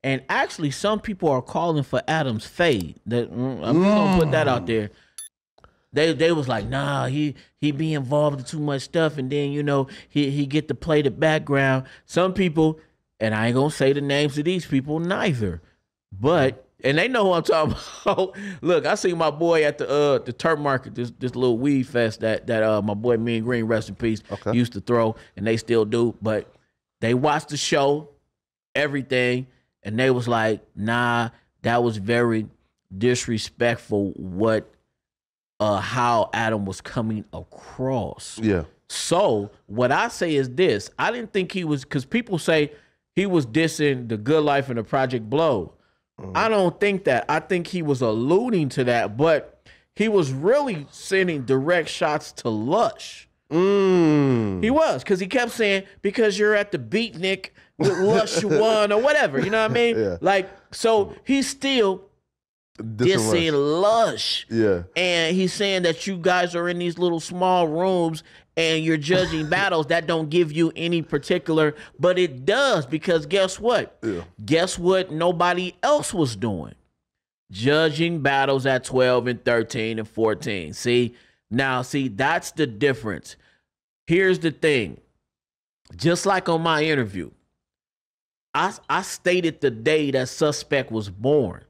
And actually, some people are calling for Adam's fade. That I'm just gonna put that out there. They was like, nah, he be involved in too much stuff, and then he get to play the background. Some people, and I ain't gonna say the names of these people neither, but and they know who I'm talking about. Look, I see my boy at the Turf Market, this little weed fest that my boy Mean Green, rest in peace, used to throw, and they still do. But they watched the show, everything, and they was like, nah, that was very disrespectful. How Adam was coming across. Yeah. So what I say is this: I didn't think he was, because people say he was dissing The Good Life and the Project Blow. I don't think that. I think he was alluding to that, but he was really sending direct shots to Lush. He was, because he kept saying, because you're at the beatnik with Lush one or whatever, you know what I mean? Yeah. Like, so he's still dissing Lush. Yeah. And he's saying that you guys are in these little small rooms and you're judging battles that don't give you any particular, but it does, because guess what? Yeah. Guess what nobody else was doing? Judging battles at 12 and 13 and 14. See, that's the difference. Here's the thing. Just like on my interview, I stated the day that Suspect was born.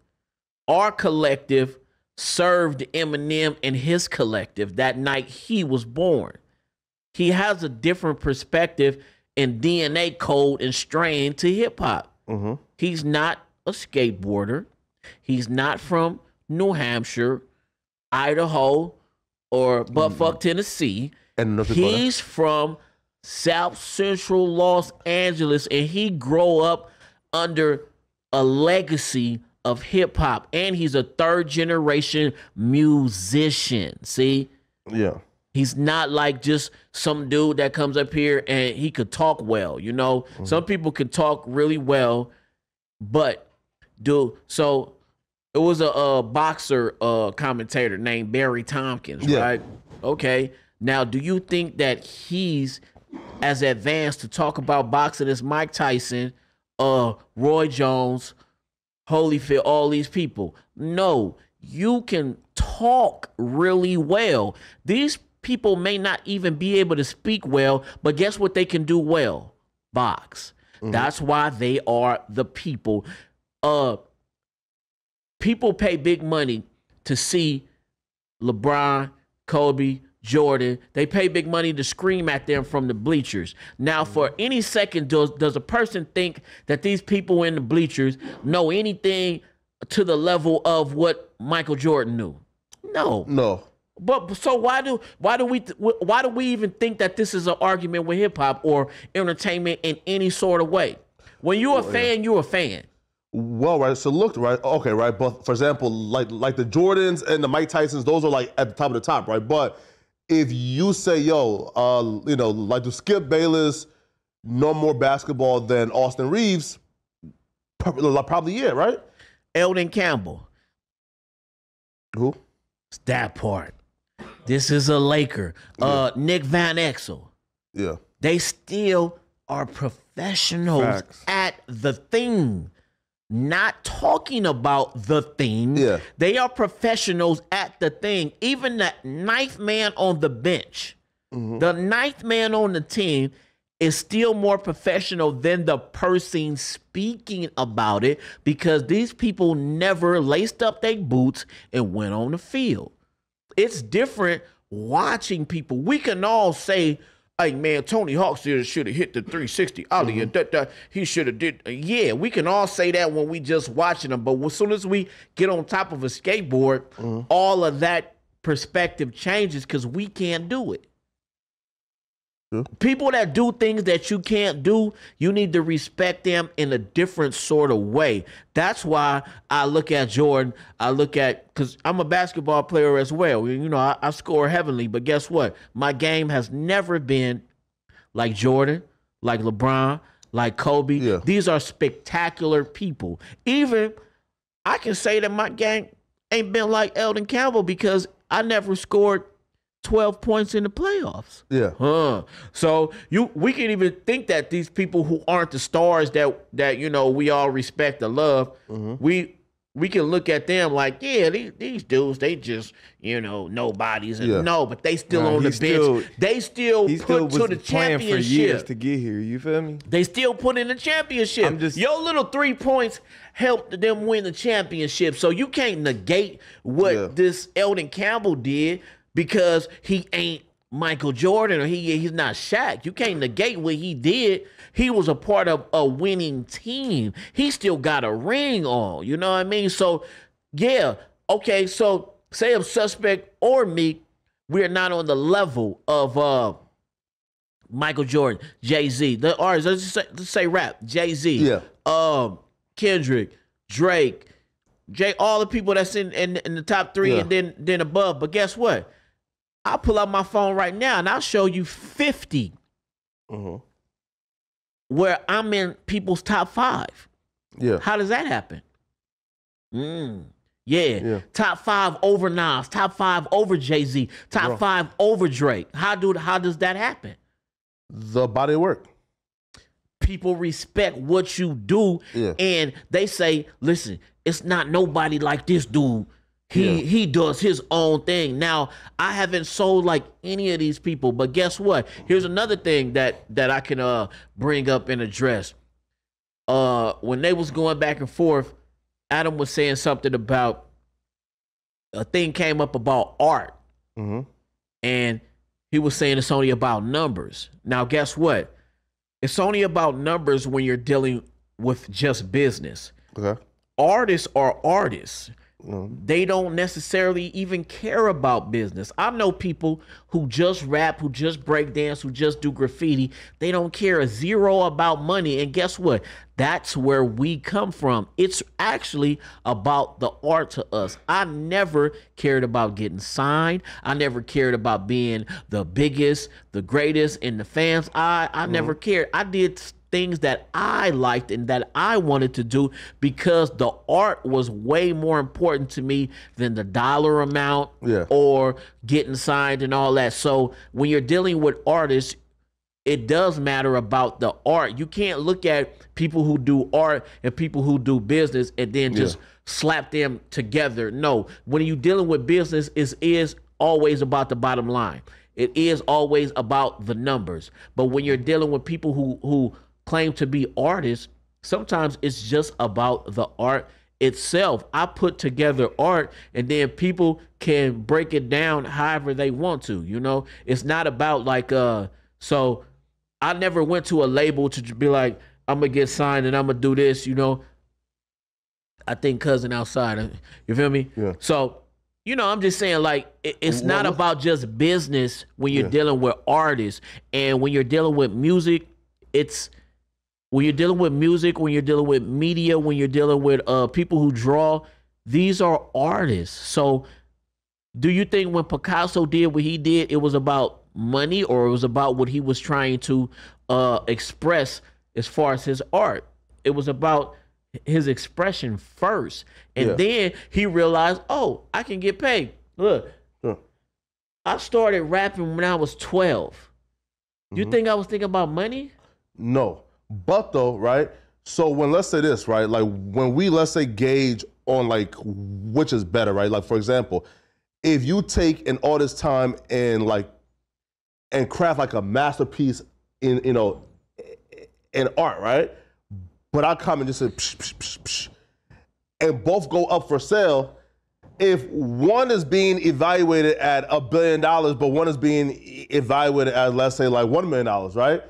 Our collective served Eminem and his collective that night he was born. He has a different perspective and DNA code and strain to hip hop. He's not a skateboarder. He's not from New Hampshire, Idaho, or buttfuck Tennessee. And he's from South Central Los Angeles, and he grew up under a legacy of hip hop, and he's a third generation musician. See? Yeah. He's not like just some dude that comes up here and he could talk well, Some people can talk really well, but so it was a boxer commentator named Barry Tompkins, right? Okay. Now, do you think that he's as advanced to talk about boxing as Mike Tyson, Roy Jones, Holyfield, all these people? No, you can talk really well. These people may not even be able to speak well, but guess what they can do well? Box. That's why they are the people. People pay big money to see LeBron, Kobe, Jordan. They pay big money to scream at them from the bleachers. Now, for any second, does a person think that these people in the bleachers know anything to the level of what Michael Jordan knew? No. But so why do we even think that this is an argument with hip hop or entertainment in any sort of way? When you're a fan, you're a fan. Well, right. So look, right. Okay, right. But for example, like the Jordans and the Mike Tysons, those are like at the top of the top, right? But if you say, like do Skip Bayless know more basketball than Austin Reeves? Probably yeah, right? Eldon Campbell. Who? It's that part. This is a Laker. Nick Van Exel. Yeah. They still are professionals at the thing. Not talking about the thing. Yeah. They are professionals at the thing. Even the ninth man on the bench, the ninth man on the team is still more professional than the person speaking about it, because these people never laced up their boots and went on the field. It's different watching people. We can all say, hey, man, Tony Hawk should have hit the 360 ollie. And he should have did. Yeah, we can all say that when we just watching them. But as soon as we get on top of a skateboard, all of that perspective changes because we can't do it. People that do things that you can't do, you need to respect them in a different sort of way. That's why I look at Jordan. Because I'm a basketball player as well. I score heavenly, but guess what? My game has never been like Jordan, like LeBron, like Kobe. Yeah. These are spectacular people. Even I can say that my game ain't been like Eldon Campbell because I never scored 12 points in the playoffs. Yeah. So we can even think that these people who aren't the stars that we all respect and love, we can look at them like, yeah, these dudes, they just, nobodies. And no, but they still on the bench. They still put to the championship. For years to get here. You feel me? They still put in the championship. Your little 3 points helped them win the championship. So you can't negate what this Eldon Campbell did because he ain't Michael Jordan or he's not Shaq. You can't negate what he did. He was a part of a winning team. He still got a ring on. You know what I mean? So, yeah. Okay, so say I'm suspect or me, we're not on the level of Michael Jordan, Jay-Z. The artists, let's say rap, Jay-Z, Kendrick, Drake, all the people that's in the top 3 and then above. But guess what? I'll pull out my phone right now and I'll show you 50 where I'm in people's top 5. Yeah. How does that happen? Yeah. Top 5 over Nas, top 5 over Jay-Z, top 5 over Drake. How does that happen? The body of work. People respect what you do and they say, listen, it's not nobody like this dude. He does his own thing. Now, I haven't sold like any of these people, but guess what? Here's another thing that I can bring up and address. When they was going back and forth, Adam was saying something about a thing came up about art. And he was saying it's only about numbers. Now, guess what? It's only about numbers when you're dealing with just business. Okay. Artists are artists. They don't necessarily even care about business. I know people who just rap, who just break dance, who just do graffiti. They don't care a zero about money. And guess what? That's where we come from. It's actually about the art to us. I never cared about getting signed. I never cared about being the biggest, the greatest in the fans. I never cared. I did things that I liked and that I wanted to do because the art was way more important to me than the dollar amount or getting signed and all that. So when you're dealing with artists, it does matter about the art. You can't look at people who do art and people who do business and then just slap them together. No, when you're dealing with business, it is always about the bottom line. It is always about the numbers. But when you're dealing with people who claim to be artists, sometimes it's just about the art itself. I put together art and then people can break it down however they want to, It's not about like, so I never went to a label to be like, I'm gonna get signed and I'm gonna do this, I think cousin outside, you feel me? Yeah. So, I'm just saying like, it's not about just business when you're dealing with artists, and when you're dealing with music, when you're dealing with music, when you're dealing with media, when you're dealing with people who draw, these are artists. So do you think when Picasso did what he did, it was about money or it was about what he was trying to express as far as his art? It was about his expression first. And then he realized, oh, I can get paid. Look, I started rapping when I was 12. You think I was thinking about money? No. But though, right? So when, let's say this, right? Like when we, let's say, gauge on like which is better, right? Like for example, if you take an artist's time and craft like a masterpiece in art, right? But I come and just say psh, psh, psh, psh, and both go up for sale. If one is being evaluated at $1 billion, but one is being evaluated at, let's say, like $1 million, right?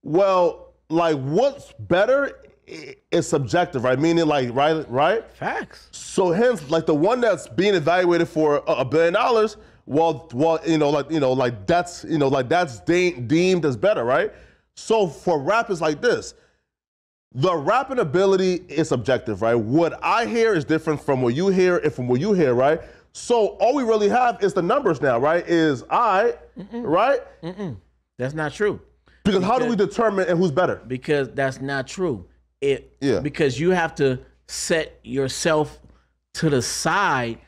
Well, like what's better is subjective, right? Meaning like, right? Facts. So hence, like the one that's being evaluated for $1 billion, that's deemed as better, right? So for rap is like this. The rapping ability is subjective, right? What I hear is different from what you hear and from what you hear, right? So all we really have is the numbers now, right? Right? That's not true. Because how do we determine who's better? Because that's not true. Because you have to set yourself to the side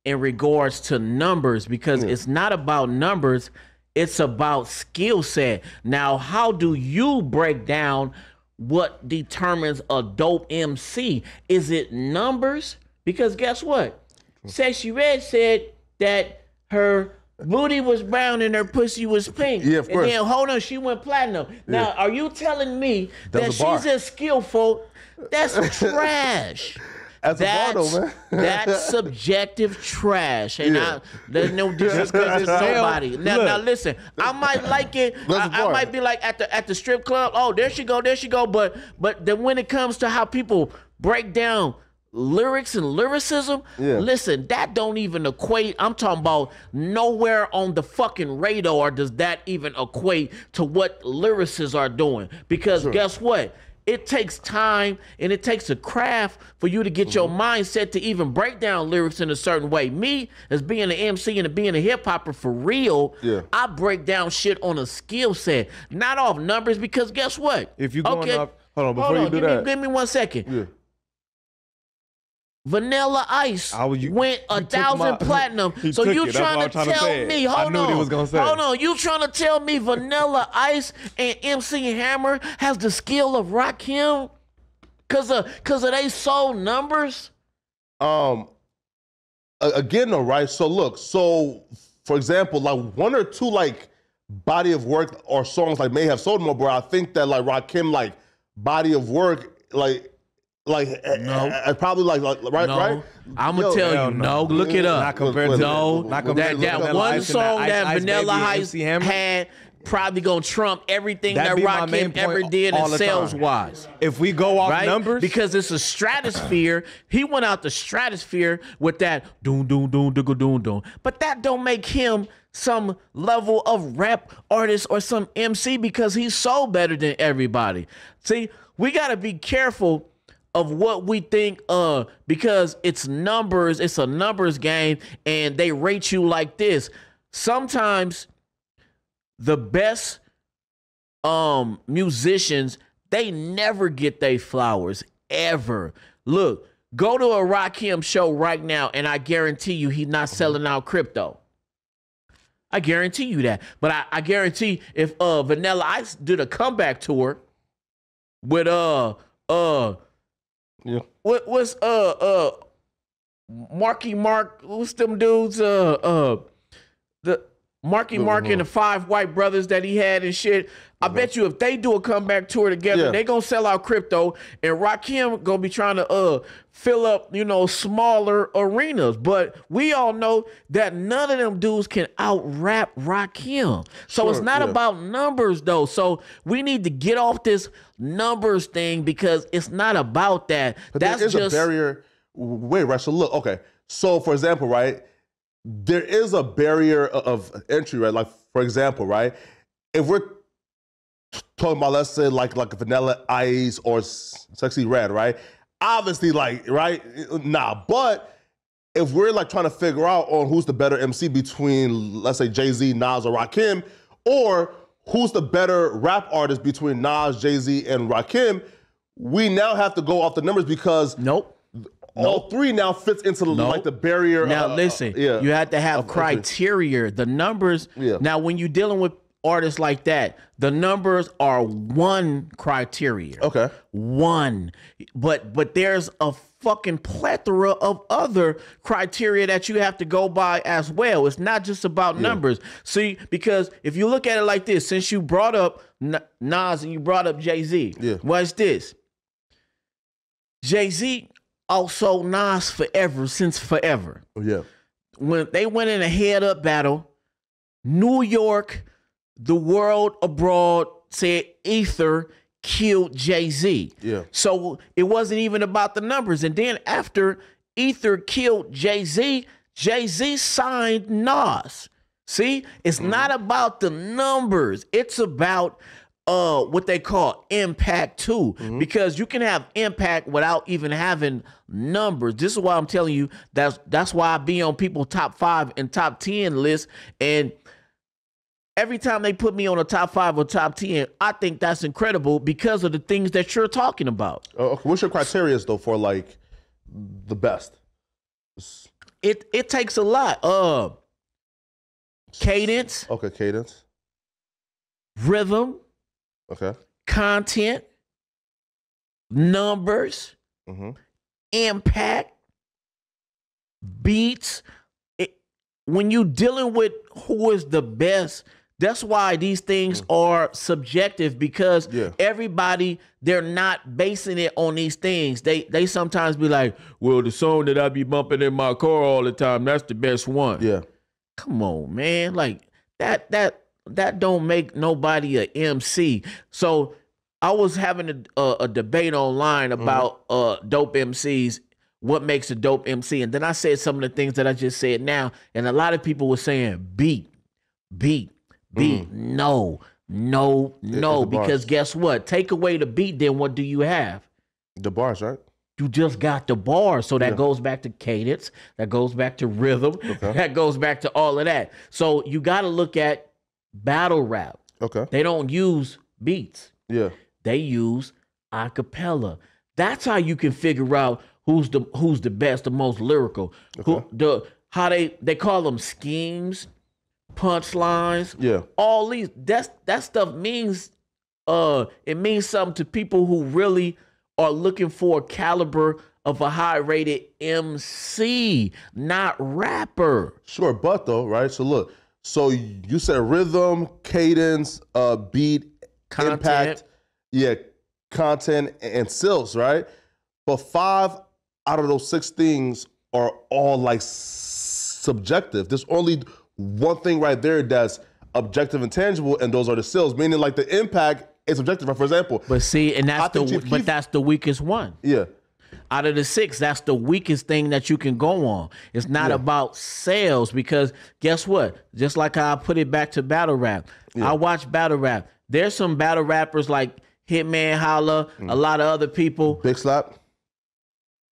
in regards to numbers, because it's not about numbers, it's about skill set. Now, how do you break down what determines a dope MC? Is it numbers? Because guess what? Sexy Red said that her booty was brown and her pussy was pink. Yeah, of course. And then, hold on, she went platinum. Now, are you telling me that she's as skillful? That's trash. That's a bar, though, man. That's subjective trash. And there's no disrespect to nobody. Now, listen, I might like it. I might be like at the strip club, oh, there she go, there she go. But then when it comes to how people break down lyrics and lyricism, listen, that don't even equate. I'm talking about nowhere on the fucking radar does that even equate to what lyricists are doing. Because guess what? It takes time and it takes a craft for you to get your mindset to even break down lyrics in a certain way. Me, as being an MC and being a hip-hopper for real, I break down shit on a skill set, not off numbers, because guess what? If you going off, hold on, before you do that. Give me 1 second. Vanilla Ice went 1,000 platinum. So you trying to tell me, hold on, you trying to tell me Vanilla Ice and MC Hammer has the skill of Rakim? Cause of they sold numbers? Again though, right? So look, for example, like one or two like body of work or songs like may have sold more, but I think that like Rakim like body of work probably right. I'm gonna tell you, no. Look it up. Not compared to that one song that Vanilla Ice had probably gonna trump everything that Rakim ever did in sales wise. If we go off numbers, because it's a stratosphere. He went out the stratosphere with that doom doom doom doom doom doom. But that don't make him some level of rap artist or some MC, because he's so better than everybody. See, we gotta be careful of what we think, because it's numbers, it's a numbers game, and they rate you like this. Sometimes the best musicians, they never get their flowers, ever. Look, go to a Rakim show right now, and I guarantee you he's not selling out crypto. I guarantee you that. But I guarantee if Vanilla Ice did a comeback tour with what's Marky Mark, what's them dudes, the Marky Mark and the 5 white brothers that he had and shit. I bet you if they do a comeback tour together, they gonna sell out crypto, and Rakim gonna be trying to fill up, smaller arenas. But we all know that none of them dudes can out-rap Rakim. So it's not about numbers, though. So we need to get off this numbers thing, because it's not about that. But that's there is just a barrier. Wait, right? So look, okay. So for example, right, there is a barrier of entry, right? Like for example, right, if we're talking about, let's say, like Vanilla Ice or Sexy Red, right? Obviously, like, right? Nah, but if we're like trying to figure out on who's the better MC between, let's say, Jay-Z, Nas, or Rakim, or who's the better rap artist between Nas, Jay-Z, and Rakim, we now have to go off the numbers, because all three now fits into like the barrier. Now listen, you have to have criteria. The numbers. Now when you're dealing with artists like that, the numbers are one criteria. Okay. One. But there's a fucking plethora of other criteria that you have to go by as well. It's not just about numbers. See, because if you look at it like this, since you brought up Nas and you brought up Jay-Z, what's this? Jay-Z also Nas forever, since forever. When they went in a head-up battle, New York, the world abroad said Ether killed Jay-Z. So it wasn't even about the numbers. And then after Ether killed Jay-Z, Jay-Z signed Nas. See, it's not about the numbers. It's about what they call impact too, because you can have impact without even having numbers. This is why I'm telling you that's why I be on people's top 5 and top 10 lists, and every time they put me on a top 5 or top 10, I think that's incredible because of the things that you're talking about. Okay. What's your criteria though for like the best? It takes a lot. Cadence. Okay, cadence. Rhythm. Okay. Content. Numbers. Impact. Beats. When you dealing with who is the best, that's why these things are subjective, because everybody, they're not basing it on these things. They sometimes be like, well, the song that I be bumping in my car all the time, that's the best one. Yeah. Come on, man. Like that don't make nobody a MC. So I was having a debate online about dope MCs. What makes a dope MC? And then I said some of the things that I just said now, and a lot of people were saying beat. No, because guess what? Take away the beat, then what do you have? The bars, right? You just got the bars. So that goes back to cadence, that goes back to rhythm, that goes back to all of that. So you got to look at battle rap. Okay. They don't use beats. Yeah. They use a cappella. That's how you can figure out who's the best, the most lyrical. How they call them schemes, punchlines. Yeah. All these that stuff means it means something to people who really are looking for a caliber of a high rated MC, not rapper. Sure, but though, right? So look, so you said rhythm, cadence, beat, impact, content, and silks, right? But 5 out of those 6 things are all like subjective. There's only one thing right there that's objective and tangible, and those are the sales. Meaning, like the impact is objective. For example, but see, and that's that's the weakest one. Yeah. Out of the 6, that's the weakest thing that you can go on. It's not about sales, because guess what? Just like how I put it back to battle rap. I watch battle rap. There's some battle rappers like Hitman Holla, a lot of other people. Big Slap.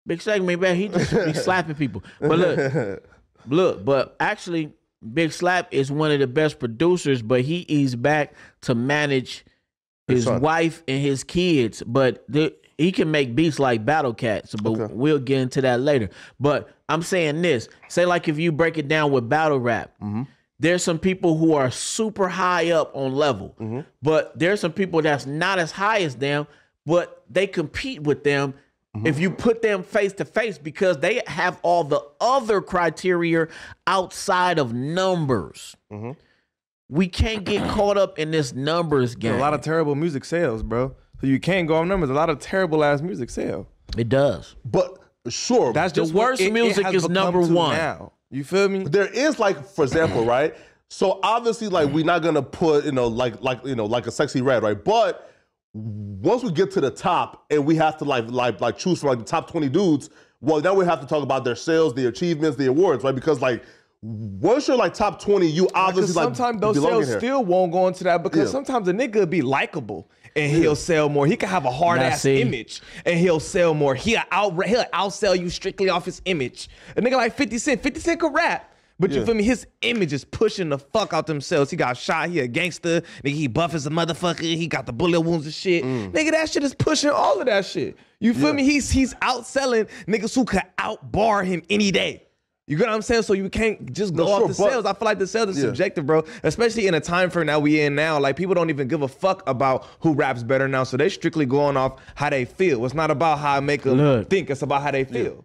Big Slap, man, he just be slapping people. But look, but actually, Big Slap is one of the best producers, but he is back to manage his wife and his kids. But he can make beats like Battle Cats, but we'll get into that later. But I'm saying this. Say like if you break it down with battle rap, there's some people who are super high up on level, but there's some people that's not as high as them, but they compete with them if you put them face to face, because they have all the other criteria outside of numbers. We can't get caught up in this numbers game. A lot of terrible music sales, bro. So you can't go on numbers. A lot of terrible ass music sale. It does. But sure, that's the worst music is number one. Now. You feel me? There is, like, for example, right? So obviously, like, we're not gonna put, like a Sexy Red, right? But once we get to the top and we have to like choose from like the top 20 dudes, well, then we have to talk about their sales, their achievements, the awards, right? Because like once you're like top 20, you obviously like sometimes those sales still won't go into that, because sometimes a nigga be likable and he'll sell more. He can have a hard ass image and he'll sell more. He'll outsell you strictly off his image. A nigga like 50 Cent. 50 Cent could rap. But you feel me? His image is pushing the fuck out themselves. He got shot. He a gangster. Nigga, he buff as a motherfucker. He got the bullet wounds and shit. Nigga, that shit is pushing all of that shit. You feel me? He's outselling niggas who could outbar him any day. You get what I'm saying? So you can't just go off the sales. I feel like the sales is subjective, bro. Especially in a time frame that we in now. Like, people don't even give a fuck about who raps better now. So they strictly going off how they feel. It's not about how I make them think. It's about how they feel.